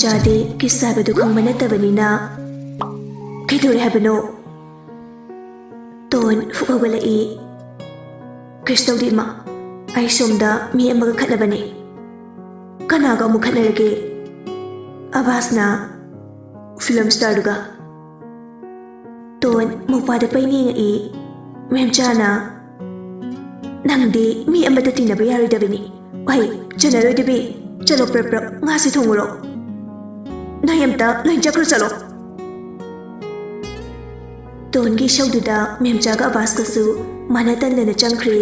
ꯃꯆꯥꯗꯤ ꯀꯤꯁ ꯍꯥꯏꯕꯗꯨ ꯈꯪꯕ ꯅꯠꯇꯕꯅꯤꯅ ꯀꯩꯗꯧꯔꯦ ꯍꯥꯏꯕꯅꯣ? ꯇꯣꯟ ꯐꯨꯛ ꯍꯧꯒꯠꯂꯛꯏ꯫ ꯀꯩꯁꯨ ꯇꯧꯗꯦ ꯏꯃꯥ, ꯑꯩ ꯁꯣꯝꯗ ꯃꯤ ꯑꯃꯒ ꯈꯠꯅꯕꯅꯦ꯫ ꯀꯅꯥꯒ ꯑꯃꯨꯛ ꯈꯠꯅꯔꯒꯦ? ꯑꯕꯥꯁꯅ ꯐꯤꯂꯝ ꯁ꯭ꯇꯥꯔꯗꯨꯒ꯫ ꯇꯣꯟ ꯃꯧꯄꯥꯗ ꯄꯩꯅꯤꯡꯉꯛꯏ꯫ ꯃꯦꯝꯆꯥꯅ ꯅꯪꯗꯤ ꯃꯤ ꯑꯃꯗ ꯇꯤꯟꯅꯕ ꯌꯥꯔꯣꯏꯗꯕꯅꯤ꯫ ꯋꯥꯍꯩ ꯆꯟꯅꯔꯣꯏꯗꯕꯤ, ꯆꯠꯂꯣ ꯄ꯭ꯔꯞ ꯄ꯭ꯔꯞ ꯉꯥꯁꯤ ꯊꯣꯡꯉꯨꯔꯣ꯫ ꯅꯣꯏ ꯑꯝꯇ ꯂꯣꯏ ꯆꯠꯈ꯭ꯔꯣ ꯆꯠꯂꯣ꯫ ꯇꯣꯟꯒꯤ ꯏꯁꯧꯗꯨꯗ ꯃꯦꯝꯆꯥꯒ ꯑꯕꯥꯁꯀꯁꯨ ꯃꯥꯅ ꯇꯟꯗꯅ ꯆꯪꯈ꯭ꯔꯦ꯫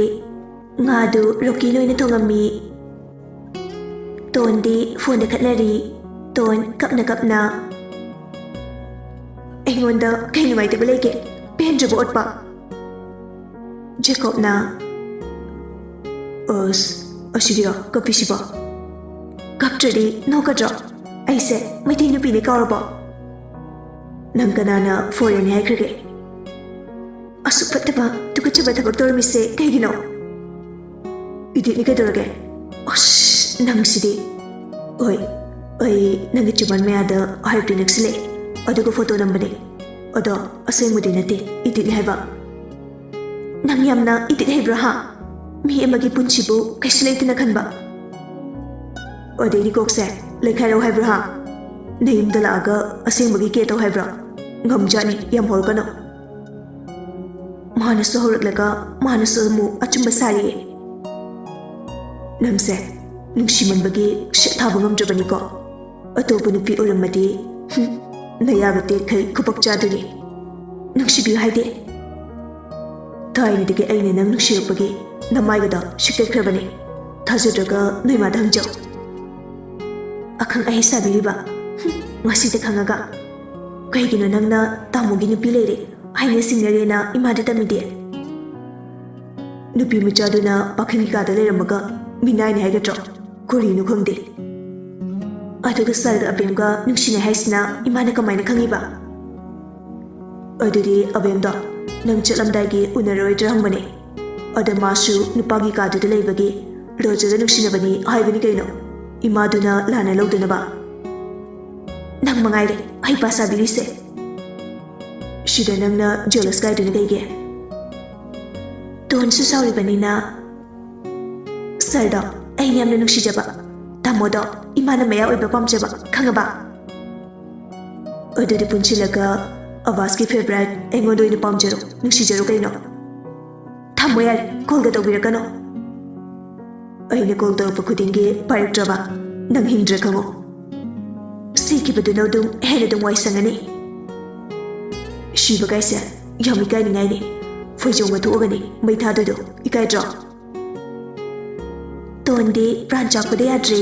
ꯉꯥꯗꯨ ꯔꯣꯀꯤꯅ ꯑꯣꯏꯅ ꯊꯣꯡꯉꯝꯃꯤ꯫ ꯇꯣꯟꯗꯤ ꯐꯣꯟꯗ ꯈꯠꯅꯔꯤ꯫ ꯇꯣꯟ ꯀꯞꯅ ꯀꯞꯅ ꯑꯩꯉꯣꯟꯗ ꯀꯩ ꯅꯨꯡꯉꯥꯏꯇꯕ ꯂꯩꯒꯦ? ꯄꯦꯟꯗ꯭ꯔꯕ ꯑꯣꯠꯄ? ꯖꯦꯀꯣꯕꯅ ꯑꯁꯤꯒꯤꯔꯣ ꯀꯞꯄꯤꯁꯤꯕꯣ? ꯀꯞꯇ꯭ꯔꯗꯤ ꯅꯣꯛꯀꯗ꯭ꯔꯣ? ꯑꯩꯁꯦ ꯃꯩꯇꯩ ꯅꯨꯄꯤꯅꯦ ꯀꯥꯎꯔꯕꯣ? ꯅꯪ ꯀꯅꯥꯅ ꯐꯣꯔꯦꯟꯅꯤ ꯍꯥꯏꯈ꯭ꯔꯒꯦ? ꯑꯁꯨꯛ ꯐꯠꯇꯕ ꯇꯨꯀꯠꯆꯕ ꯊꯕꯛ ꯇꯧꯔꯝꯃꯤꯁꯦ ꯀꯩꯒꯤꯅꯣ? ꯏꯗꯤꯠꯅꯤ ꯀꯩꯗꯧꯔꯒꯦ? ꯑꯁ ꯅꯪꯁꯤꯗꯤ꯫ ꯍꯣꯏ, ꯑꯩ ꯅꯪꯒꯤ ꯆꯨꯕꯥꯟ ꯃꯌꯥꯗ ꯍꯥꯏꯔꯞꯇꯤ ꯅꯛꯁꯤꯜꯂꯛꯑꯦ, ꯑꯗꯨꯒ ꯐꯣꯇꯣ ꯅꯝꯕꯅꯦ꯫ ꯑꯗꯣ ꯑꯁꯦꯡꯕꯗꯤ ꯅꯠꯇꯦ, ꯏꯗꯤꯠꯅꯤ ꯍꯥꯏꯕ꯫ ꯅꯪ ꯌꯥꯝꯅ ꯏꯗꯤꯠ ꯍꯩꯕ꯭ꯔꯥ ꯍꯥ? ꯃꯤ ꯑꯃꯒꯤ ꯄꯨꯟꯁꯤꯕꯨ ꯀꯩꯁꯨ ꯂꯩꯇꯅ ꯈꯟꯕ? ꯑꯗꯩꯗꯤ ꯀꯣꯛꯁꯦ ꯂꯩꯈꯥꯏꯔꯧ ꯍꯥꯏꯕ꯭ꯔꯥ ꯍꯥ? ꯅꯌꯨꯝꯗ ꯂꯥꯛꯑꯒ ꯑꯁꯦꯡꯕꯒꯤ ꯀꯦ ꯇꯧ ꯍꯥꯏꯕ꯭ꯔꯥ? ꯉꯝꯖꯥꯠꯅꯤ, ꯌꯥꯝ ꯍꯧꯔꯛꯀꯅꯣ꯫ ꯃꯥꯅꯁꯨ ꯍꯧꯔꯛꯂꯒ ꯃꯥꯅꯁꯨ ꯑꯃꯨꯛ ꯑꯆꯨꯝꯕ ꯁꯥꯔꯤꯌꯦ꯫ ꯅꯪꯁꯦ ꯅꯨꯡꯁꯤꯃꯟꯕꯒꯤ ꯁꯦꯠ ꯊꯥꯕ ꯉꯝꯗ꯭ꯔꯕꯅꯤꯀꯣ꯫ ꯑꯇꯣꯞꯄ ꯅꯨꯄꯤ ꯑꯣꯏꯔꯝꯃꯗꯤ ꯅꯌꯥꯒ ꯇꯦꯛꯈꯩ ꯈꯨꯄꯛ ꯆꯥꯗꯣꯏꯅꯤ꯫ ꯅꯨꯡꯁꯤꯕꯤꯌꯨ ꯍꯥꯏꯗꯦ? ꯊꯥꯏꯅꯗꯒꯤ ꯑꯩꯅ ꯅꯪ ꯅꯨꯡꯁꯤꯔꯛꯄꯒꯤ ꯅꯃꯥꯏꯒꯗꯣ ꯁꯤꯛꯇꯠꯈ꯭ꯔꯕꯅꯤ꯫ ꯊꯥꯖꯗ꯭ꯔꯒ ꯅꯣꯏ ꯃꯥꯗ ꯍꯪꯖꯧ꯫ ꯑꯈꯪ ꯑꯍꯩ ꯁꯥꯕꯤꯔꯤꯕ? ꯉꯁꯤꯗ ꯈꯪꯉꯒ ꯀꯩꯒꯤꯅꯣ ꯅꯪꯅ ꯇꯥꯃꯣꯒꯤ ꯅꯨꯄꯤ ꯂꯩꯔꯦ ꯍꯥꯏꯅ ꯁꯤꯡꯅꯔꯦꯅ ꯏꯃꯥꯗ ꯇꯝꯃꯤꯗꯦ? ꯅꯨꯄꯤ ꯃꯆꯥꯗꯨꯅ ꯄꯥꯈꯪꯒꯤ ꯀꯥꯗ ꯂꯩꯔꯝꯃꯒ ꯃꯤꯅꯥꯏꯅꯤ ꯍꯥꯏꯒꯗ꯭ꯔꯣ? ꯀꯣꯔꯤꯅꯣ ꯈꯪꯗꯦ꯫ ꯑꯗꯨꯒ ꯁꯔꯒ ꯑꯕꯦꯝꯒ ꯅꯨꯡꯁꯤꯅꯩ ꯍꯥꯏꯁꯤꯅ ꯏꯃꯥꯅ ꯀꯃꯥꯏꯅ ꯈꯪꯉꯤꯕ? ꯑꯗꯨꯗꯤ ꯑꯕꯦꯝꯗꯣ ꯅꯪ ꯆꯠꯂꯝꯗꯥꯏꯒꯤ ꯎꯅꯔꯣꯏꯗ꯭ꯔꯥ ꯍꯪꯕꯅꯦ꯫ ꯑꯗ ꯃꯥꯁꯨ ꯅꯨꯄꯥꯒꯤ ꯀꯥꯗꯨꯗ ꯂꯩꯕꯒꯤ ꯔꯣꯖꯔꯒ ꯅꯨꯡꯁꯤꯅꯕꯅꯤ ꯍꯥꯏꯕꯅꯤ ꯀꯩꯅꯣ, ꯏꯃꯥꯗꯨꯅ ꯂꯥꯟꯅ ꯂꯧꯗꯅꯕ꯫ ꯅꯪ ꯃꯉꯥꯏꯔꯦ ꯍꯩꯄꯥ ꯁꯥꯕꯤꯔꯤꯁꯦ꯫ ꯁꯤꯗ ꯅꯪꯅ ꯖꯦꯂꯁ ꯀꯥꯏꯗꯨꯅ ꯀꯩꯒꯤ? ꯇꯣꯟꯁꯨ ꯁꯥꯎꯔꯤꯕꯅꯤꯅ ꯁꯔꯗꯣ ꯑꯩꯅ ꯌꯥꯝꯅ ꯅꯨꯡꯁꯤꯖꯕ, ꯇꯥꯃꯣꯗꯣ ꯏꯃꯥꯅ ꯃꯌꯥ ꯑꯣꯏꯕ ꯄꯥꯝꯖꯕ, ꯈꯪꯉꯕ? ꯑꯗꯨꯗꯤ ꯄꯨꯟꯁꯤꯜꯂꯒ ꯑꯕꯥꯁꯀꯤ ꯐꯦꯚꯣꯔꯥꯏꯠ ꯑꯩꯉꯣꯟꯗ ꯑꯣꯏꯅ ꯄꯥꯝꯖꯔꯣ, ꯅꯨꯡꯁꯤꯖꯔꯣ ꯀꯩꯅꯣ? ꯊꯝꯃꯣ ꯌꯥꯔꯦ, ꯀꯣꯜꯒ ꯇꯧꯕꯤꯔꯛꯀꯅꯣ꯫ ꯑꯩꯅ ꯀꯣꯜ ꯇꯧꯔꯛꯄ ꯈꯨꯗꯤꯡꯒꯤ ꯄꯥꯏꯔꯛꯇ꯭ꯔꯕ ꯅꯪ ꯍꯤꯡꯗ꯭ꯔꯦ ꯈꯪꯉꯣ꯫ ꯁꯤꯈꯤꯕꯗꯨꯅ ꯑꯗꯨꯝ ꯍꯦꯟꯅ ꯑꯗꯨꯝ ꯋꯥꯏ ꯁꯪꯉꯅꯤ꯫ ꯁꯤꯕ ꯀꯥꯏꯁꯦ ꯌꯥꯝ ꯏꯀꯥꯏꯅꯤꯡꯉꯥꯏꯅꯤ꯫ ꯐꯣꯏꯖꯣꯝꯒ ꯊꯣꯛꯑꯒꯅꯤ ꯃꯩ ꯊꯥꯗꯣꯏꯗꯣ, ꯏꯀꯥꯏꯗ꯭ꯔꯣ? ꯇꯣꯟꯗꯤ ꯄ꯭ꯔꯥꯟ ꯆꯥꯛꯄꯗ ꯌꯥꯗ꯭ꯔꯦ꯫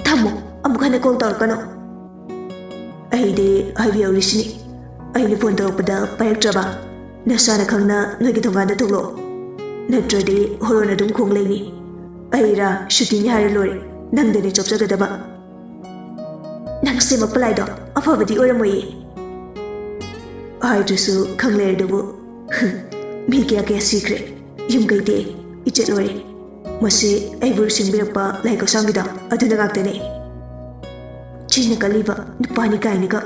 ꯊꯝꯃꯣ, ꯑꯃꯨꯛ ꯍꯟꯅ ꯀꯣꯜ ꯇꯧꯔꯛꯀꯅꯣ꯫ ꯑꯩꯗꯤ ꯍꯥꯏꯕꯤꯍꯧꯔꯤꯁꯤꯅꯤ, ꯑꯩꯅ ꯐꯣꯟ ꯇꯧꯔꯛꯄꯗ ꯄꯥꯏꯔꯛꯇ꯭ꯔꯕ ꯅꯁꯥꯅ ꯈꯪꯅ ꯅꯣꯏꯒꯤ ꯊꯣꯡꯒꯥꯟꯗ ꯊꯣꯛꯂꯛꯑꯣ, ꯅꯠꯇ꯭ꯔꯗꯤ ꯍꯣꯔꯣꯟ ꯑꯗꯨꯝ ꯈꯣꯡ ꯂꯩꯅꯤ꯫ ꯑꯩꯔꯥ ꯁꯨꯇꯤꯡꯅꯤ ꯍꯥꯏꯔ ꯂꯣꯏꯔꯦ, ꯅꯪꯗꯅꯦ ꯆꯣꯞꯆꯒꯗꯕ꯫ ꯅꯪ ꯁꯦꯝꯃꯛꯄ ꯂꯥꯏꯗꯣ ꯑꯐꯕꯗꯤ ꯑꯣꯏꯔꯝꯃꯣꯏꯌꯦ꯫ ꯍꯥꯏꯗ꯭ꯔꯁꯨ ꯈꯪ ꯂꯩꯔꯗꯨꯕꯨ꯫ ꯃꯤ ꯀꯌꯥ ꯀꯌꯥ ꯁꯤꯈ꯭ꯔꯦ, ꯌꯨꯝ ꯀꯩꯗꯦ, ꯏꯆꯠ ꯂꯣꯏꯔꯦ꯫ ꯃꯁꯤ ꯑꯩꯕꯨ ꯁꯤꯡꯕꯤꯔꯛꯄ ꯂꯥꯏ ꯀꯧꯁꯥꯡꯕꯤꯗꯣ ꯑꯗꯨꯅ ꯉꯥꯛꯇꯅꯦ꯫ ꯆꯤꯟꯅ ꯀꯜꯂꯤꯕ ꯅꯨꯄꯥꯅꯤ ꯀꯥꯏꯅꯒ꯫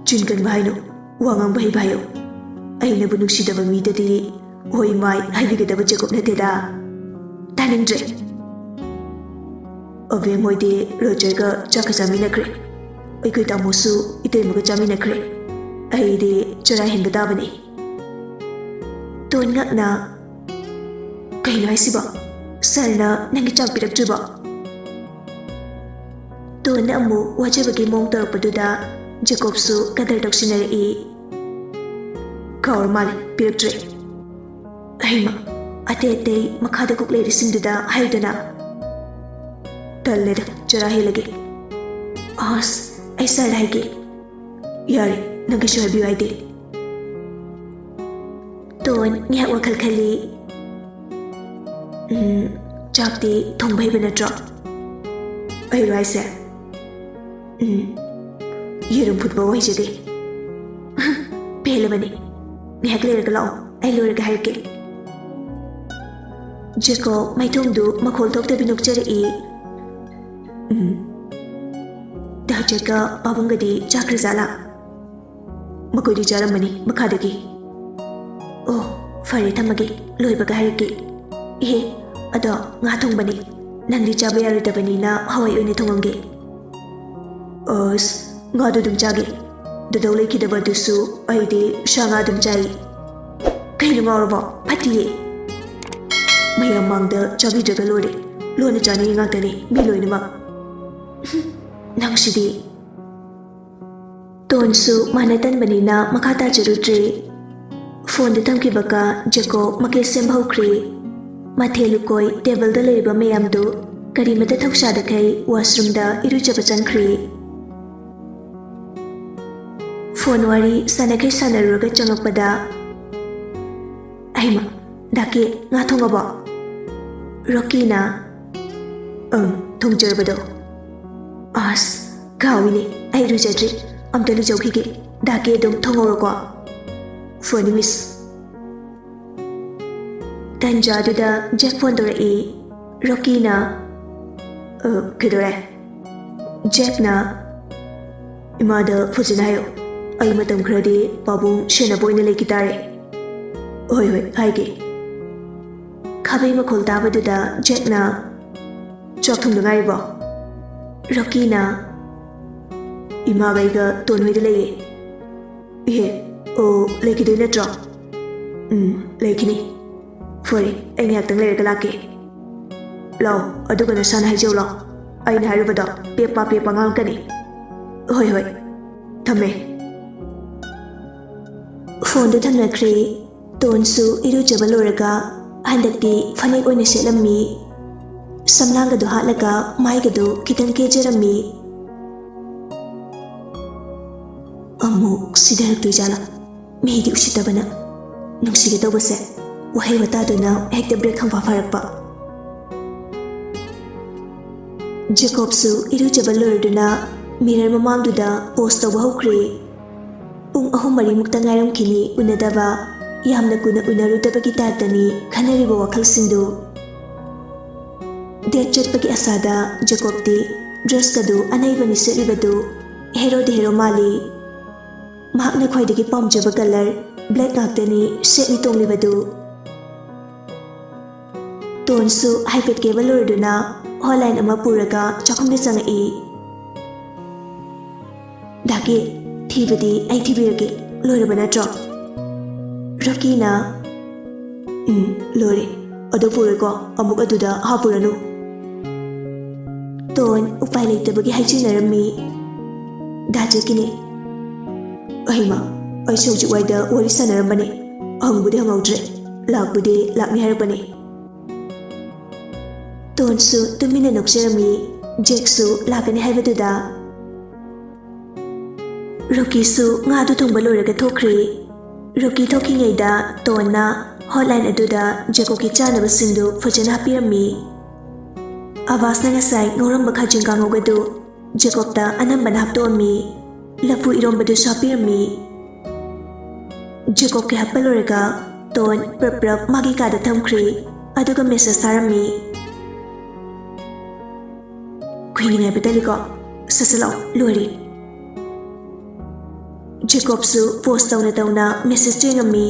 ꯆꯤꯟ ꯀꯟꯕ ꯍꯥꯏꯅꯣ, ꯋꯥ ꯉꯥꯡꯕ ꯍꯩꯕ ꯍꯥꯏꯌꯣ꯫ ꯑꯩꯅꯕꯨ ꯅꯨꯡꯁꯤꯗꯕ ꯃꯤꯗꯗꯤ ꯍꯣꯏ ꯃꯥꯏ ꯍꯥꯏꯕꯤꯒꯗꯕ ꯖꯦꯀꯣꯕ ꯅꯠꯇꯦꯗ꯫ ꯇꯥꯅꯤꯡꯗ꯭ꯔꯦ꯫ ꯑꯕꯦꯝ ꯍꯣꯏꯗꯤ ꯔꯣꯖꯔꯒ ꯆꯥꯛꯀ ꯆꯥꯃꯤꯟꯅꯈ꯭ꯔꯦ, ꯑꯩꯈꯣꯏ ꯇꯥꯃꯣꯁꯨ ꯏꯇꯩꯃꯒ ꯆꯥꯃꯤꯟꯅꯈ꯭ꯔꯦ꯫ ꯑꯩꯗꯤ ꯆꯔꯥ ꯍꯦꯟꯕ ꯇꯥꯕꯅꯤ꯫ ꯇꯣꯟ ꯉꯛꯅ ꯀꯩꯅꯣ ꯍꯥꯏꯁꯤꯕꯣ? ꯁꯔꯅ ꯅꯪꯒꯤ ꯆꯥꯛ ꯄꯤꯔꯛꯇ꯭ꯔꯤꯕꯣ? ꯇꯣꯟꯅ ꯑꯃꯨꯛ ꯋꯥꯖꯕꯒꯤ ꯃꯑꯣꯡ ꯇꯧꯔꯛꯄꯗꯨꯗ ꯖꯦꯀꯣꯕꯁꯨ ꯀꯗꯔ ꯇꯧꯁꯤꯟꯅꯔꯛꯏ꯫ ꯀꯥꯎꯔ ꯃꯥꯜꯂꯦ, ꯄꯤꯔꯛꯇ꯭ꯔꯦ꯫ ꯍꯩꯃ, ꯑꯇꯩ ꯑꯇꯩ ꯃꯈꯥꯗ ꯀꯣꯛ ꯂꯩꯔꯤꯁꯤꯡꯗꯨꯗ ꯍꯥꯏꯗꯅ꯫ ꯇꯜꯂꯦꯗ, ꯆꯔꯥ ꯍꯦꯜꯂꯒꯦ꯫ ꯑꯁ, ꯑꯩ ꯁꯔꯗ ꯍꯥꯏꯒꯦ꯫ ꯌꯥꯔꯦ, ꯅꯪꯒꯤꯁꯨ ꯍꯥꯏꯕꯤꯌꯨ ꯍꯥꯏꯗꯦ꯫ ꯇꯣꯟ ꯉꯥꯏꯍꯥꯛ ꯋꯥꯈꯜ ꯈꯜꯂꯤ꯫ ꯆꯥꯛꯇꯤ ꯊꯣꯡꯕ ꯍꯩꯕ ꯅꯠꯇ꯭ꯔꯣ? ꯑꯩꯔꯣ ꯍꯥꯏꯁꯦ? ꯌꯦꯔꯨꯝ ꯐꯨꯠꯄ ꯍꯩꯖꯗꯦ꯫ ꯄꯦꯜꯂꯕꯅꯤ, ꯉꯥꯏꯍꯥꯛ ꯂꯩꯔꯒ ꯂꯥꯛꯑꯣ, ꯑꯩ ꯂꯣꯏꯔꯒ ꯍꯥꯏꯔꯛꯀꯦ꯫ ꯖꯦꯀꯣꯕ ꯃꯥꯏꯊꯣꯡꯗꯨ ꯃꯈꯣꯜ ꯊꯣꯛꯇꯕꯤ ꯅꯣꯛꯆꯔꯛꯏ꯫ ꯗꯥꯆꯦꯠꯀ ꯄꯥꯕꯨꯡꯒꯗꯤ ꯆꯥꯈ꯭ꯔꯖꯥꯠꯂꯥ? ꯃꯈꯣꯏꯗꯤ ꯆꯥꯔꯝꯃꯅꯤ ꯃꯈꯥꯗꯒꯤ. ꯑꯣ ꯐꯔꯦ ꯊꯝꯃꯒꯦ ꯂꯣꯏꯕꯒ ꯍꯥꯏꯔꯛꯀꯦ. ꯏꯍꯦ ꯑꯗꯣ ꯉꯥ ꯊꯣꯡꯕꯅꯤ. ꯅꯪꯗꯤ ꯆꯥꯕ ꯌꯥꯔꯣꯏꯗꯕꯅꯤꯅ ꯍꯋꯥꯏ ꯑꯣꯏꯅ ꯊꯣꯡꯉꯝꯒꯦ. ꯑꯁ ꯉꯥꯗꯨ ꯑꯗꯨꯝ ꯆꯥꯒꯦ. ꯗꯗꯧ ꯂꯩꯈꯤꯗꯕꯗꯨꯁꯨ ꯑꯩꯗꯤ ꯁꯥ ꯉꯥ ꯑꯗꯨꯝ ꯆꯥꯏ. ꯀꯩꯅꯣ ꯉꯥꯎꯔꯕꯣ? ꯐꯠꯇꯤꯌꯦ. ꯃꯌꯥꯝ ꯃꯥꯡꯗ ꯆꯥꯕꯤꯗ꯭ꯔꯒ ꯂꯣꯏꯔꯦ. ꯂꯣꯟꯅ ꯆꯥꯅꯤꯡꯉꯤ ꯉꯥꯛꯇꯅꯤ ꯃꯤ ꯂꯣꯏꯅꯃꯛ. ꯅꯪꯁꯤꯗꯤ. ꯇꯣꯟꯁꯨ ꯃꯥꯅ ꯇꯟꯕꯅꯤꯅ ꯃꯈꯥ ꯇꯥꯖꯔꯨꯗ꯭ꯔꯦ. ꯐꯣꯟꯗꯨ ꯊꯝꯈꯤꯕꯒ ꯖꯦꯀꯣꯕ ꯃꯀꯦ ꯁꯦꯝꯕ ꯍꯧꯈ꯭ꯔꯦ. ꯃꯊꯦꯜ ꯂꯨꯀꯣꯏ ꯇꯦꯕꯜꯗ ꯂꯩꯔꯤꯕ ꯃꯌꯥꯝꯗꯨ ꯀꯔꯤꯃꯇ ꯊꯧꯁꯥꯗꯈꯩ ꯋꯥꯁꯔꯨꯝꯗ ꯏꯔꯨꯖꯕ ꯆꯪꯈ꯭ꯔꯦ. ꯐꯣꯟ ꯋꯥꯔꯤ ꯁꯥꯟꯅꯈꯩ ꯁꯥꯟꯅꯔꯨꯔꯒ ꯆꯪꯉꯛꯄꯗ ꯑꯩꯃ ꯗꯥꯀꯦ ꯉꯥ ꯊꯣꯡꯉꯕꯣ? ꯔꯣꯀꯤꯅ ꯊꯣꯡꯖꯔꯕꯗꯣ. ꯑꯁ ꯀꯥꯎꯏꯅꯦ ꯑꯩ ꯏꯔꯨꯖꯗ꯭ꯔꯤ. ꯑꯝꯇ ꯂꯨꯖꯧꯈꯤꯒꯦ. ꯗꯥꯀꯦ ꯑꯗꯨꯝ ꯊꯣꯡꯍꯧꯔꯣꯀꯣ. ꯐꯣꯟ ꯃꯤꯁ. ꯇꯟꯖꯥꯗꯨꯗ ꯖꯦꯛ ꯐꯣꯟ ꯇꯧꯔꯛꯏ. ꯔꯣꯀꯤꯅ ꯀꯩꯗꯧꯔꯦ? ꯖꯦꯛꯅ ꯏꯃꯥꯗ ꯐꯖꯅ ꯍꯥꯏꯌꯣ. ꯑꯩ ꯃꯇꯝ ꯈꯔꯗꯤ ꯄꯥꯕꯨꯡ ꯁꯦꯟꯅꯕ ꯑꯣꯏꯅ ꯂꯩꯈꯤ ꯇꯥꯔꯦ. ꯍꯣꯏ ꯍꯣꯏ ꯍꯥꯏꯒꯦ. ꯈꯥꯕꯩ ꯃꯈꯣꯜ ꯇꯥꯕꯗꯨꯗ ꯖꯦꯛꯅ ꯆꯥꯛ ꯊꯣꯡꯗ ꯉꯥꯏꯔꯤꯕꯣ? ꯔꯣꯀꯤꯅ ꯏꯃꯥꯒ ꯑꯩꯒ ꯇꯣꯟ ꯍꯣꯏꯗ ꯂꯩꯌꯦ. ꯏꯍꯦ ꯑꯣ ꯂꯩꯈꯤꯗꯣꯏ ꯅꯠꯇ꯭ꯔꯣ? ꯂꯩꯈꯤꯅꯤ. ꯐꯔꯦ ꯑꯩ ꯉꯥꯏꯍꯥꯛꯇꯪ ꯂꯩꯔꯒ ꯂꯥꯛꯀꯦ. ꯂꯥꯛꯑꯣ ꯑꯗꯨꯒ ꯅꯁꯥꯅ ꯍꯥꯏꯖꯧ ꯂꯥꯛꯑꯣ. ꯑꯩꯅ ꯍꯥꯏꯔꯨꯕꯗꯣ ꯄꯦꯄꯥ ꯄꯦꯄꯥ ꯉꯥꯡꯉꯛꯀꯅꯤ. ꯍꯣꯏ ꯍꯣꯏ ꯊꯝꯃꯦ. ꯐꯣꯟꯗꯨ ꯊꯝꯅꯈ꯭ꯔꯦ. ꯇꯣꯟꯁꯨ ꯏꯔꯨꯖꯕ ꯂꯣꯏꯔꯒ ꯍꯟꯗꯛꯇꯤ ꯐꯅꯦꯛ ꯑꯣꯏꯅ ꯁꯦꯠꯂꯝꯃꯤ. ꯁꯝꯂꯥꯡꯒꯗꯨ ꯍꯥꯠꯂꯒ ꯃꯥꯏꯒꯗꯨ ꯈꯤꯇꯪ ꯀꯦꯖꯔꯝꯃꯤ. ꯑꯃꯨꯛ ꯁꯤꯙꯔꯛꯇꯣꯏꯖꯥꯠꯂꯥ? ꯃꯤꯗꯤ ꯎꯁꯤꯠꯇꯕꯅ. ꯅꯨꯡꯁꯤꯒꯦ ꯇꯧꯕꯁꯦ ꯋꯥꯍꯩ ꯋꯥꯇꯥꯗꯨꯅ ꯍꯦꯛꯇ ꯕ꯭ꯔꯦꯛ ꯈꯪꯐꯥ ꯐꯥꯔꯛꯄ. ꯖꯦꯀꯣꯕꯁꯨ ꯏꯔꯨꯖꯕ ꯂꯣꯏꯔꯗꯨꯅ ꯃꯤꯔꯔ ꯃꯃꯥꯡꯗꯨꯗ ꯄꯣꯁ ꯇꯧꯕ ꯍꯧꯈ꯭ꯔꯦ. ꯄꯨꯡ 3-4ꯃꯨꯛꯇ ꯉꯥꯏꯔꯝꯈꯤꯅꯤ ꯎꯅꯗꯕ. ꯌꯥꯝꯅ ꯀꯨꯏꯅ ꯎꯅꯔꯨꯗꯕꯒꯤ ꯇꯥꯏꯞꯇꯅꯤ ꯈꯟꯅꯔꯤꯕ ꯋꯥꯈꯜꯁꯤꯡꯗꯨ. ꯗꯦꯠ ꯆꯠꯄꯒꯤ ꯑꯁꯥꯗ ꯖꯦꯀꯣꯕꯇꯤ ꯗ꯭ꯔꯦꯁꯀꯗꯨ ꯑꯅꯩꯕꯅꯤ ꯁꯦꯠꯂꯤꯕꯗꯨ. ꯍꯦꯔꯣꯗꯤ ꯍꯦꯔꯣ ꯃꯥꯜꯂꯤ. ꯃꯍꯥꯛꯅ ꯈ꯭ꯋꯥꯏꯗꯒꯤ ꯄꯥꯝꯖꯕ ꯀꯂꯔ ꯕ꯭ꯂꯦꯛ ꯉꯥꯛꯇꯅꯤ ꯁꯦꯠꯂꯤ ꯇꯣꯡꯂꯤꯕꯗꯨ. ꯇꯣꯟꯁꯨ ꯍꯥꯏꯐꯦꯠ ꯀꯦꯕ ꯂꯣꯏꯔꯗꯨꯅ ꯍꯣꯠꯂꯥꯏꯟ ꯑꯃ ꯄꯨꯔꯒ ꯆꯥꯛꯈꯨꯝꯗ ꯆꯪꯉꯛꯏ. ꯗꯥꯀꯦ ꯊꯤꯕꯗꯤ ꯑꯩ ꯊꯤꯕꯤꯔꯒꯦ. ꯂꯣꯏꯔꯕ ꯅꯠꯇ꯭ꯔꯣ? ꯔꯣꯀꯤꯅ ꯂꯣꯏꯔꯦ. ꯑꯗꯨ ꯄꯨꯔꯦꯀꯣ ꯑꯃꯨꯛ ꯑꯗꯨꯗ ꯍꯥꯞꯄꯨꯔꯅꯨ. ꯇꯣꯟ ꯎꯄꯥꯏ ꯂꯩꯇꯕꯒꯤ ꯍꯥꯏꯖꯤꯟꯅꯔꯝꯃꯤ. ꯗꯥꯆꯦꯠꯀꯤꯅꯤ. ꯑꯩꯃ ꯑꯩꯁꯨ ꯍꯧꯖꯤꯛ ꯋꯥꯏꯗ ꯋꯥꯔꯤ ꯁꯥꯟꯅꯔꯝꯕꯅꯤ. ꯍꯪꯕꯨꯗꯤ ꯍꯪꯍꯧꯗ꯭ꯔꯦ. ꯂꯥꯛꯄꯨꯗꯤ ꯂꯥꯛꯅꯤ ꯍꯥꯏꯔꯛꯄꯅꯤ. ꯇꯣꯟꯁꯨ ꯇꯨꯃꯤꯟꯅ ꯅꯣꯛꯆꯔꯝꯃꯤ. ꯖꯦꯛꯁꯨ ꯂꯥꯛꯀꯅꯤ ꯍꯥꯏꯕꯗꯨꯗ. ꯔꯣꯀꯤꯁꯨ ꯉꯥꯗꯨ ꯊꯣꯡꯕ ꯂꯣꯏꯔꯒ ꯊꯣꯛꯈ꯭ꯔꯦ. ꯔꯣꯀꯤ ꯊꯣꯛꯈꯤꯉꯩꯗ ꯇꯣꯟꯅ ꯍꯣꯠꯂꯥꯏꯟ ꯑꯗꯨꯗ ꯖꯦꯀꯣꯕꯀꯤ ꯆꯥꯅꯕꯁꯤꯡꯗꯨ ꯐꯖꯅ ꯍꯥꯞꯄꯤꯔꯝꯃꯤ. ꯑꯕꯥꯁꯅ ꯉꯁꯥꯏ ꯉꯧꯔꯝꯕ ꯈꯥꯖꯤꯡ ꯀꯥꯡꯉꯧꯒꯗꯨ ꯖꯦꯀꯣꯕꯇ ꯑꯅꯝꯕꯅ ꯍꯥꯞꯇꯣꯛꯑꯝꯃꯤ. ꯂꯐꯨ ꯏꯔꯣꯝꯕꯗꯨꯁꯨ ꯍꯥꯞꯄꯤꯔꯝꯃꯤ. ꯖꯦꯀꯣꯕꯀꯤ ꯍꯥꯞꯄ ꯂꯣꯏꯔꯒ ꯇꯣꯟ ꯄ꯭ꯔꯞ ꯃꯥꯒꯤ ꯀꯥꯗ ꯊꯝꯈ꯭ꯔꯦ. ꯑꯗꯨꯒ ꯃꯦꯁꯦꯖ ꯊꯥꯔꯝꯃꯤ. ꯀꯨꯏꯅ ꯉꯥꯏꯕ ꯇꯜꯂꯤꯀꯣ? ꯁꯠꯁꯠꯂꯥꯎ ꯂꯣꯏꯔꯦ. ꯖꯦꯀꯣꯕꯁꯨ ꯄꯣꯁ ꯇꯧꯅ ꯇꯧꯅ ꯃꯦꯁꯦꯖ ꯌꯦꯡꯉꯝꯃꯤ.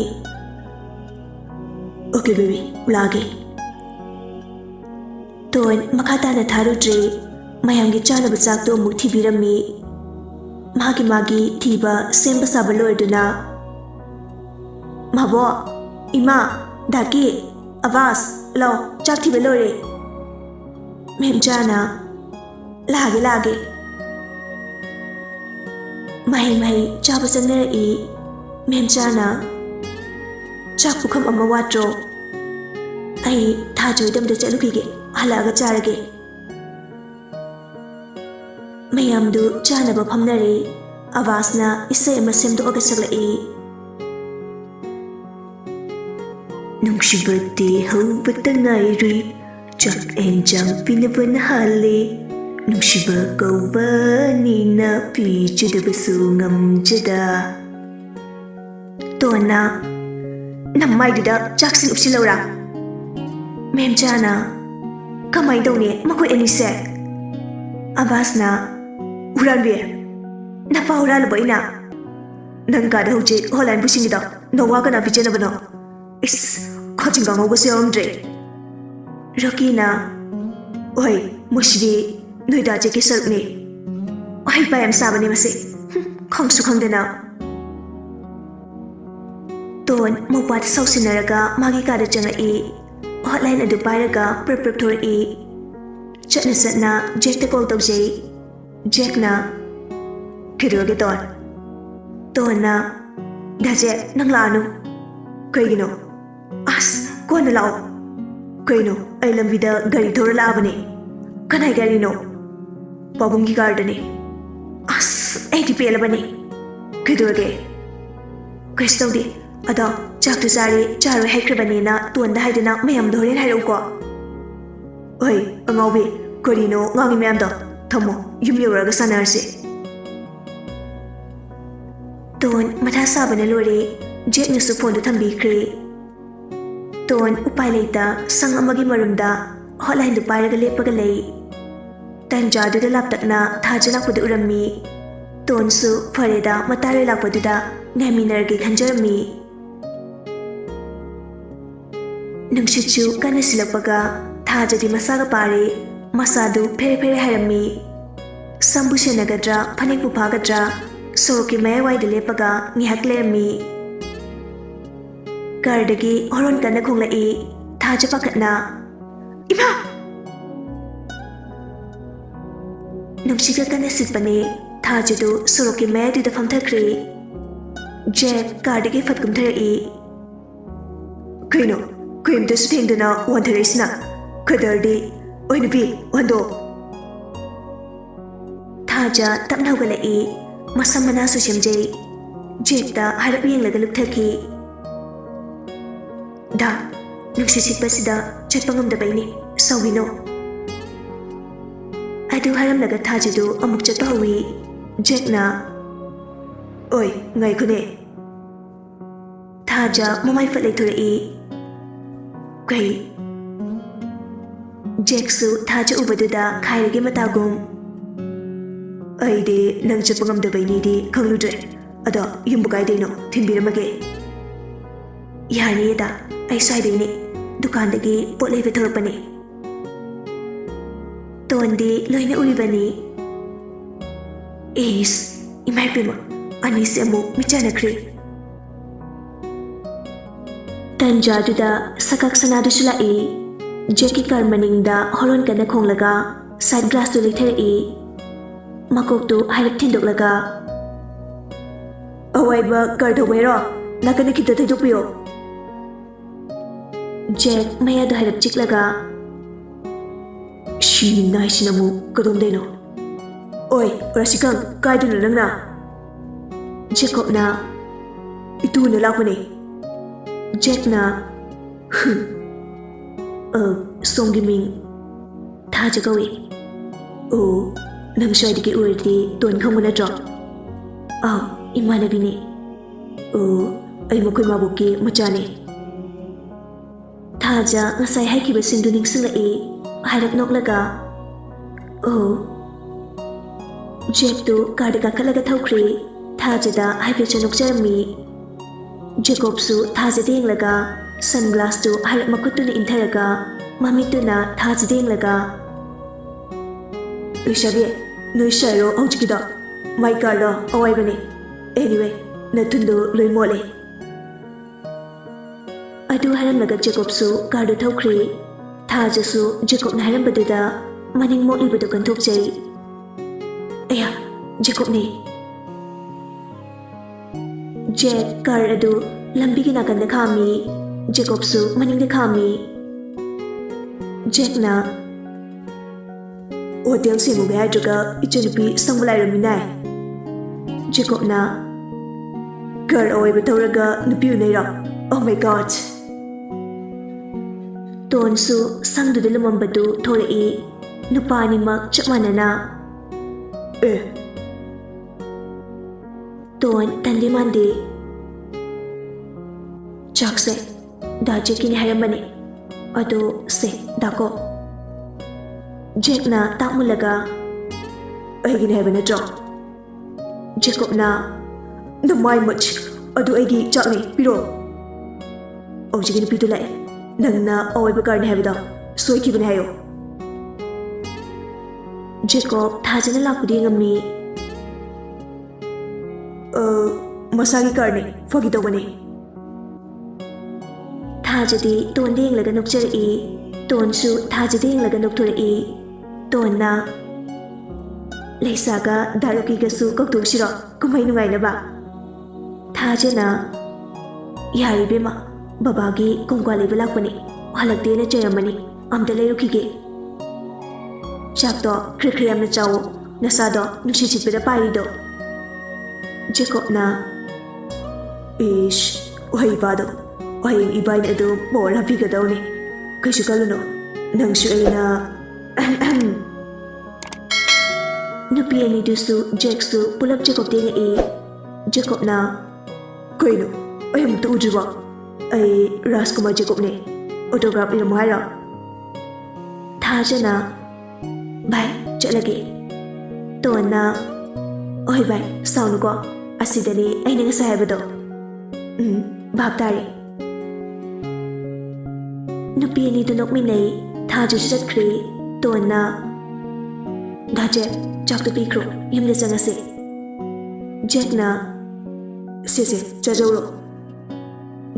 ꯑꯣꯀꯦ ꯕꯦꯕꯤ ꯂꯥꯛꯑꯒꯦ. ꯇꯣꯟ ꯃꯈꯥ ꯇꯥꯅ ꯊꯥꯔꯨꯗ꯭ꯔꯦ. ꯃꯌꯥꯝꯒꯤ ꯆꯥꯅꯕ ꯆꯥꯛꯇꯣ ꯑꯃꯨꯛ ꯊꯤꯕꯤꯔꯝꯃꯤ. ꯃꯥꯒꯤ ꯊꯤꯕ ꯁꯦꯝꯕ ꯁꯥꯕ ꯂꯣꯏꯔꯗꯨꯅ ꯃꯥꯕꯣ, ꯏꯃꯥ, ꯗꯥꯀꯦ, ꯑꯕꯥꯁ ꯂꯥꯎ ꯆꯥꯛ ꯊꯤꯕ ꯂꯣꯏꯔꯦ. ꯃꯦꯝꯆꯥꯅ ꯂꯥꯛꯑꯒꯦ. ꯃꯍꯩ ꯆꯥꯕ ꯆꯪꯅꯔꯛꯏ. ꯃꯦꯝꯆꯥꯅ ꯆꯥꯛ ꯄꯨꯈꯝ ꯑꯃ ꯋꯥꯠꯇ꯭ꯔꯣ? ꯑꯩ ꯊꯥꯖꯣꯏꯗ ꯑꯝꯇ ꯆꯠꯂꯨꯈꯤꯒꯦ. ꯍꯜꯂꯛꯑꯒ ꯆꯥꯔꯒꯦ. ꯃꯌꯥꯝꯗꯨ ꯆꯥꯅꯕ ꯐꯝꯅꯔꯦ. ꯑꯕꯥꯁꯅ ꯏꯁꯩ ꯑꯃ ꯁꯦꯝꯗꯣꯛꯑꯒ ꯁꯛꯂꯛꯏ. ꯅꯨꯡꯁꯤꯕꯗꯤ ꯍꯧꯕꯇ ꯉꯥꯏꯔꯤ, ꯆꯥꯛ ꯑꯦꯟꯖꯥꯡ ꯄꯤꯅꯕꯅ ꯍꯥꯜꯂꯦ. ꯅꯨꯡꯁꯤꯕ ꯀꯧꯕꯅꯤꯅ ꯄꯤꯖꯗꯕꯁꯨ ꯉꯝꯖꯗ. ꯇꯣꯟꯅ ꯅꯃꯥꯏꯗꯨꯗ ꯆꯥꯛꯁꯤꯡ ꯎꯞꯁꯤꯜꯂꯧꯔꯥ? ꯃꯦꯝꯆꯥꯅ ꯀꯃꯥꯏꯅ ꯇꯧꯅꯤ ꯃꯈꯣꯏ ꯑꯅꯤꯁꯦ? ꯑꯕꯥꯁꯅ Huranbi, Napa Huralboina Nangada Hoji, Holland Bushingida, no Wagana Vijanabano. Is cutting on over your own day. Rokina, Oi, Mushdi, Nuda Jackie certainly. I buy am Sabanimasi. Comes to Condena. Don Mopat Sausinaraga, Magika de Janga E, Hotline at the Biraga, preparatory E. Chatnasatna, Jack the Gold of J, Jack na Kirugaton. Donna, Dajet, Nanglano, Quagino. As, go on allow. Quino, I love with the Garitor Labani. Can I get no? Bobungi Gardeni. As, 80 Pelabani. Kidurge. Questodi, Ada, Chaktusari, Charo Hekrabanina, to and hiding up Mayam Dorian Haruko. Oi, a movie, Corino, Longi Mamdo, Tomo, you mirror the Sanarsi. Don, Matasabanaluri, Jet Nusupon to Tambi Cree. Don Upaileta, sang amagi marumda, hotline the Piraga Lepagalay. Tanja do the laptopna, Tajala with Urami. Don su, Fareda, Matari Lapaduda, Naminargi Kanjarami. Nungshichu, Kanasilapaga, Taja di Masaga Pari, Masadu, Peri Peri Harami. Sambusha Nagadra, Panipupagadra, Soroki Mewai the Lepaga, Nihaklerami. Gardagi, Horon Kana Kongla E, Taja Pakatna. Ima! Nungshiga Kana Sipane, Tajadu, Soroki Medi the Famtakri. Jack, Gardagi Fatkumter E. Quino, Quim the Stingdana, one Teresna. Kadardi, Oinabi, Wando. Taja, Tamnagala E, Masamana Sushimjay. Jekta, Harabian like a look turkey. Da, Nuxisi Pasida, Chetpangum the Baini, so we know. I do Haram like a Tajadu, a Mukchatawi, Jekna. Oi, Naikune. Taja, Mamai Falator E. Quay. Jeksu, Taja Ubaduda, Kairagi Matagum. I de Nangchapangam the Baini de Kaludre. Ada, Yumbukai de no, Timbiramage. Yarnida. I side in it, Dukandagi, Pole Vitorpani. Tondi, Loina Urivani. Ace, Imapima, Anisemu, Michanakri. Tanja Duda, Sakaksanadu Shula E, Jackie Carmaninda, Horon Kana Konglaga, Side Glass to Litter E, Makok to Haratindolaga. Awaiba, Gardawero, Nakanakita Tupio. Jack maya da harap chiklaga. She nice namu kadondeno. Oi, Rasikang, kaidu na lang na. Jacob na. Itu na lang ni. Jack na. Songgiming. Taja gawi. Oh, nang siya di ki urti tuan kang muna drop. Imana bini. Ay makoy mabuki machane. Taja ngasay haikiba sinduning sila E, harap noklaga. Jack do kardika kalaga thawkri, Taja da haipicha nokjarami. Jacob su Taja denglaga, sunglass do harap makutu na intaraga, mamitu na Taja denglaga. Rishabye, no shayro aujikida, my garda away bani. Anyway, natundo loy mole. Adu haram laga Jacob su gardu thawkri, Taja su Jacob na haram baduda, maning mo ibadu kan thokjay. Aya, Jacob ni. Jack car adu lambi ginagan na kami, Jacob su maning na kami. Jack na. Hotel singo gaya juga ichanupi sangbalay raminay. Jacob na. Car away batawraga nupiyo na ira. Oh my God. Ton su sangdu de lumambadu thore E, nupani mak chapmanana. Ton tandi mandi. Chakse, da Jackie ni haramani. Ado se dako. Jack na takmulaga. ꯑꯩꯒꯤꯅꯦ ꯍꯥꯏꯕ ꯅꯠꯇ꯭ꯔꯣ? ꯖꯦꯀꯣꯕꯅ ꯅꯃꯥꯏ ꯃꯆ ꯑꯗꯨ ꯑꯩꯒꯤ ꯆꯥꯛꯅꯤ ꯄꯤꯔꯣ. ꯍꯧꯖꯤꯛꯀꯤ ꯅꯨꯄꯤꯗꯨ ꯂꯥꯛꯑꯦ. ꯅꯪꯅ ꯑꯋꯥꯏꯕ ꯀꯥꯔꯅꯤ ꯍꯥꯏꯕꯗꯣ ꯁꯣꯏꯈꯤꯕꯅꯤ ꯍꯥꯏꯌꯣ. ꯖꯦꯀꯣꯕ ꯊꯥꯖꯅ ꯂꯥꯛꯄꯗꯤ ꯉꯝꯃꯤ. ꯃꯁꯥꯒꯤ ꯀꯥꯔꯅꯤ ꯐꯥꯒꯤ ꯇꯧꯕꯅꯤ. ꯊꯥꯖꯗꯤ ꯇꯣꯟꯗ ꯌꯦꯡꯂꯒ ꯅꯣꯛꯆꯔꯛꯏ. ꯇꯣꯟꯁꯨ ꯊꯥꯖꯗ ꯌꯦꯡꯂꯒ ꯅꯣꯛꯊꯣꯔꯛꯏ. ꯇꯣꯟꯅ ꯂꯩꯁꯥꯒ ꯗꯥꯔꯨꯀꯤꯒꯁꯨ ꯀꯧꯊꯣꯛꯁꯤꯔꯣ ꯀꯨꯝꯍꯩ ꯅꯨꯡꯉꯥꯏꯅꯕ. ꯊꯥꯖꯅ ꯌꯥꯔꯦ ꯏꯕꯦꯝꯃ, ꯕꯕꯥꯒꯤ ꯀꯣꯡꯀꯥ ꯂꯩꯕ ꯂꯥꯛꯄꯅꯤ, ꯍꯜꯂꯛꯇꯦꯅ ꯆꯩꯔꯝꯃꯅꯤ, ꯑꯝꯇ ꯂꯩꯔꯨꯈꯤꯒꯦ. ꯆꯥꯛꯇꯣ ꯈꯔ ꯈꯔ ꯌꯥꯝꯅ ꯆꯥꯋꯣ, ꯅꯁꯥꯗꯣ ꯅꯨꯡꯁꯤꯠ ꯁꯤꯠꯄꯗ ꯄꯥꯏꯔꯤꯗꯣ. ꯖꯦꯀꯣꯕꯅ ꯏꯁ ꯋꯥꯍꯩ ꯍꯌꯦꯡ ꯏꯕꯥꯏꯅ ꯑꯗꯨꯝ ꯄꯣꯔ ꯍꯥꯞꯄꯤꯒꯗꯧꯅꯤ, ꯀꯩꯁꯨ ꯈꯜꯂꯨꯅꯨ. ꯅꯪꯁꯨ ꯑꯩꯅ ꯅꯨꯄꯤ ꯑꯅꯤꯗꯨꯁꯨ ꯖꯦꯛꯁꯨ ꯄꯨꯂꯞ ꯖꯦꯀꯣꯕꯇ ꯌꯦꯡꯉꯛꯏ. ꯖꯦꯀꯣꯕꯅ ꯀꯩꯅꯣ ꯑꯩ ꯑꯃꯨꯛꯇ ꯎꯗ꯭ꯔꯤꯕꯣ? ꯑꯩ ꯔꯥꯖꯀꯨꯃꯥꯔ ꯖꯦꯀꯣꯕꯅꯦ, ꯑꯣꯇꯣꯒ꯭ꯔꯥꯐ ꯏꯔꯝꯃꯣ ꯍꯥꯏꯔꯣ? ꯊꯥꯖꯅ ꯚꯥꯏ ꯆꯠꯂꯒꯦ. ꯇꯣꯟꯅ ꯍꯣꯏ ꯚꯥꯏ ꯁꯥꯎꯅꯨꯀꯣ, ꯑꯁꯤꯗꯅꯤ ꯑꯩꯅ ꯉꯁꯥꯏ ꯍꯥꯏꯕꯗꯣ. ꯚꯥꯞ ꯇꯥꯔꯦ. ꯅꯨꯄꯤ ꯑꯅꯤꯗꯨ ꯅꯣꯛꯃꯤꯟꯅꯩ. ꯊꯥꯖꯁꯨ ꯆꯠꯈ꯭ꯔꯦ. ꯇꯣꯟꯅ ꯗꯥꯖꯦ ꯆꯥꯛꯇꯣ ꯄꯤꯈ꯭ꯔꯣ, ꯌꯨꯝꯗ ꯆꯪꯉꯁꯦ. ꯖꯦꯛꯅ ꯁꯦ ꯆꯥꯖꯧꯔꯣ.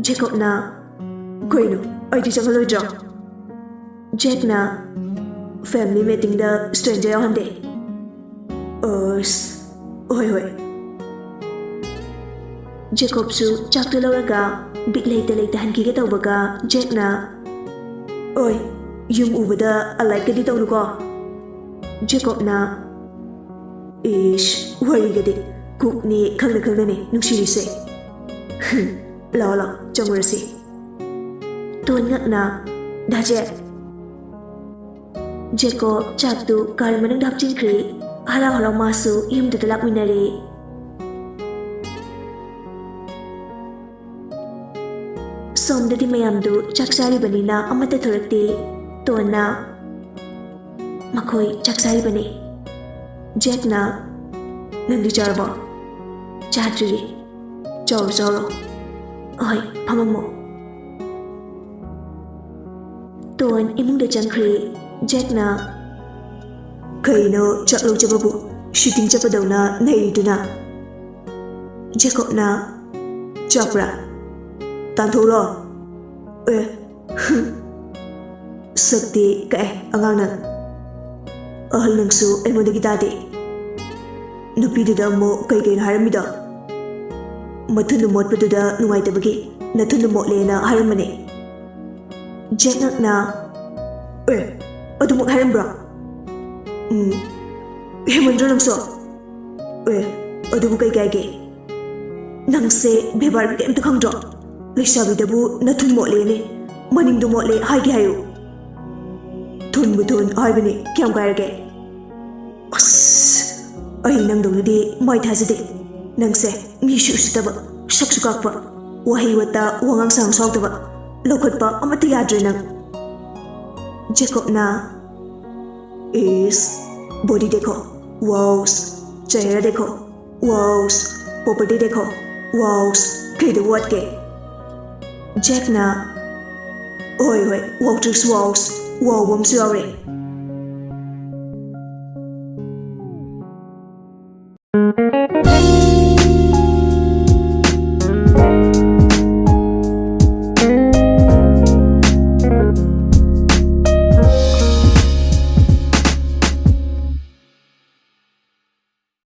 ꯖꯦꯀꯣꯕꯅ ꯀꯩꯅꯣ ꯑꯩꯗꯤ ꯆꯪꯍꯜꯂꯣꯏꯗ꯭ꯔꯣ? ꯖꯦꯛꯅ ꯐꯦꯃꯤꯂꯤ ꯃꯤꯇꯤꯡꯗ ꯁ꯭ꯇ꯭ꯔꯦꯟꯖꯔ ꯌꯥꯎꯍꯟꯗꯦ. ꯍꯣꯏ. ꯖꯦꯀꯣꯕꯁꯨ ꯆꯥꯛꯇꯣ ꯂꯧꯔꯒ ꯕꯤꯠ ꯂꯩꯇ ꯍꯟꯈꯤꯒꯦ ꯇꯧꯕꯒ ꯖꯦꯛꯅ ꯑꯣꯏ ꯌꯨꯝ ꯎꯕꯗ ꯑꯂꯥꯏꯠꯀꯗꯤ ꯇꯧꯅꯨꯀꯣ. ꯖꯦꯀꯣꯕꯅ ꯏꯁ ꯋꯥꯔꯤꯒꯗꯤ ꯀꯨꯛꯅꯤ ꯈꯪꯅꯅꯤ ꯅꯨꯡꯁꯤꯔꯤꯁꯦ. ꯂꯥꯛꯑꯣ ꯆꯪꯉꯨꯔꯁꯤ. ꯇꯣꯟ ꯉꯛꯅ ꯗꯥꯖꯦ. ꯖꯦꯀꯣꯕ ꯆꯥꯛꯇꯨ ꯀꯥꯔ ꯃꯅꯨꯡꯗ ꯍꯥꯞꯆꯤꯟꯈ꯭ꯔꯦ. ꯍꯔꯥꯎ ꯃꯥꯁꯨ ꯌꯨꯝꯗꯨꯗ ꯂꯥꯛꯃꯤꯟꯅꯔꯦ. ꯁꯣꯝꯗꯗꯤ ꯃꯌꯥꯝꯗꯨ ꯆꯥꯛ ꯆꯥꯔꯤꯕꯅꯤꯅ ꯑꯃꯠꯇ ꯊꯣꯔꯛꯇꯦ. ꯇꯣꯟꯅ ꯃꯈꯣꯏ ꯆꯥꯛ ꯆꯥꯔꯤꯕꯅꯤ. ꯖꯦꯛꯅ ꯅꯪꯗꯤ ꯆꯥꯔꯕꯣ? ꯆꯥꯗ꯭ꯔꯤ. ꯆꯥꯎꯔꯣ. ꯍꯣꯏ ꯐꯝꯃꯝꯃꯣ. ꯇꯣꯟ ꯏꯃꯨꯡꯗ ꯆꯪꯈ꯭ꯔꯦ. ꯖꯦꯛꯅ ꯀꯩꯅꯣ ꯆꯥꯛ ꯂꯧꯖꯕꯕꯨ ꯁꯨꯇꯤꯡ ꯆꯠꯄꯗꯧꯅ ꯅꯩꯔꯤꯗꯨꯅ? ꯖꯦꯀꯣꯕꯅ ꯆꯥꯛꯄ꯭ꯔꯥ? ꯇꯥꯟꯊꯣꯛꯎꯔꯣ. ꯁꯛꯇꯤ ꯀꯛꯑꯦ ꯑꯉꯥꯡ ꯅꯪ. ꯑꯍꯜ ꯅꯪꯁꯨ ꯑꯩꯉꯣꯟꯗꯒꯤ ꯇꯥꯗꯦ. ꯅꯨꯄꯤꯗꯨꯗ ꯑꯃꯨꯛ ꯀꯩꯅꯣ ꯍꯥꯏꯔꯝꯃꯤꯗꯣ? ꯃꯊꯨꯟꯗ ꯃꯣꯠꯄꯗꯨꯗ ꯅꯨꯡꯉꯥꯏꯇꯕꯒꯤ ꯅꯊꯨꯟꯗ ꯃꯣꯠꯂꯦꯅ ꯍꯥꯏꯔꯝꯕꯅꯦ. ꯖꯦꯛ ꯉꯛꯅ ꯑꯗꯨꯃꯛ ꯍꯥꯏꯔꯝꯕ꯭ꯔꯣ? ꯍꯦꯃꯟꯗ꯭ꯔꯣ ꯅꯪꯁꯨ? ꯑꯗꯨꯕꯨ ꯀꯩ ꯀꯥꯏꯒꯦ? ꯅꯪꯁꯦ ꯕꯦꯕꯥꯔ ꯀꯩꯝꯇ ꯈꯪꯗ꯭ꯔꯣ? ꯂꯩꯁꯥꯕꯤꯗꯕꯨ ꯅꯊꯨꯟ ꯃꯣꯠꯂꯦꯅꯦ, ꯃꯅꯤꯡꯗꯣ ꯃꯣꯠꯂꯦ ꯍꯥꯏꯒꯦ ꯍꯥꯏꯌꯨ. ꯊꯨꯟꯕꯨ ꯊꯨꯟ ꯍꯥꯏꯕꯅꯤ, ꯀꯌꯥꯝ ꯀꯥꯏꯔꯒꯦ? ꯑꯁ ꯑꯩ ꯅꯪꯗꯧꯅꯗꯤ ꯃꯥꯏ ꯊꯥꯖꯗꯦ. ꯅꯪꯁꯦ ꯃꯤꯁꯨ ꯎꯁꯤꯠꯇꯕ, ꯁꯛꯁꯨ ꯀꯥꯛꯄ, ꯋꯥꯍꯩ ꯋꯥꯇꯥ ꯋꯥꯉꯥꯡ ꯁꯉꯥꯡ ꯁꯥꯎꯗꯕ, ꯂꯧꯈꯠꯄ ꯑꯃꯠꯇ ꯌꯥꯗ꯭ꯔꯦ ꯅꯪ. ꯖꯦꯀꯣꯕꯅ इस बॉडी देखो, वाउस, चेहरा देखो, वाउस, प्रॉपर्टी देखो, वाउस, कहीं वाट के. जैक ना, ओए वाउट्रिक्स वाउस, वाउ बम सुआवरे,